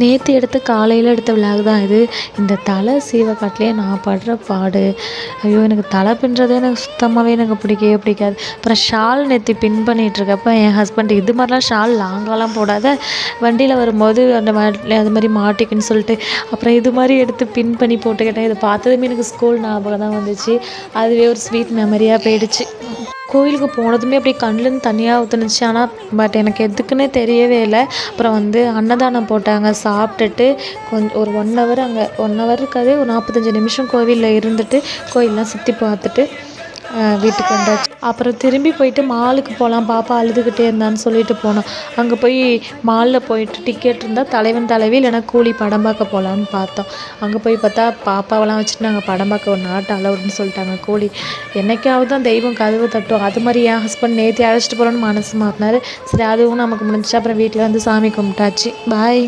நேற்று எடுத்த காலையில் எடுத்த விலாக் தான் இது. இந்த தலை சீவக்காட்டிலே நான் படுற பாடு. ஐயோ, எனக்கு தலை பின்னுறதே எனக்கு சுத்தமாகவே எனக்கு பிடிக்கவே பிடிக்காது. அப்புறம் ஷால் நேற்று பின் பண்ணிகிட்ருக்கப்ப என் ஹஸ்பண்ட், இது மாதிரிலாம் ஷால் லாங்காலாம் போடாத, வண்டியில் வரும்போது அது மாதிரி மாட்டிக்குன்னு சொல்லிட்டு அப்புறம் இது மாதிரி எடுத்து பின் பண்ணி போட்டுக்கிட்டேன். இதை பார்த்ததுமே எனக்கு ஸ்கூல் ஞாபகம் தான் வந்துச்சு. அதுவே ஒரு ஸ்வீட் மெமரியாக போயிடுச்சு. கோயிலுக்கு போனதுமே அப்படியே கண்ணுலேருந்து தனியாக ஊற்றுனுச்சு. ஆனால் எனக்கு எதுக்குன்னே தெரியவே இல்லை. அப்புறம் அன்னதானம் போட்டாங்க. சாப்பிட்டுட்டு ஒரு 1 ஹவர், அங்கே 1 ஹவர் இருக்காது, ஒரு 45 நிமிஷம் கோவிலில் இருந்துட்டு கோயிலெலாம் சுற்றி பார்த்துட்டு வீட்டுக்கு வந்தாச்சு. அப்புறம் திரும்பி போயிட்டு மாலுக்கு போகலாம், பாப்பா அழுதுகிட்டே இருந்தான்னு சொல்லிட்டு போனோம். அங்கே போய் மாலில் போயிட்டு டிக்கெட் இருந்தால் தலைவன் தலைவி இல்லைனா கூலி படம் பார்க்க போகலான்னு பார்த்தோம். அங்கே போய் பார்த்தா பாப்பாவெல்லாம் வச்சுட்டு நாங்கள் படம் பார்க்க ஒரு நாட்டு அலவுடுன்னு சொல்லிட்டாங்க. கூலி என்னைக்காவது தான் தெய்வம் கதவு தட்டும். அது மாதிரி என் ஹஸ்பண்ட் நேற்று அழைச்சிட்டு போகிறோன்னு மனசு மாற்றினாரு. சரி, அதுவும் நமக்கு முடிஞ்சிச்சு. அப்புறம் வீட்டில் சாமி கும்பிட்டாச்சு. பாய்.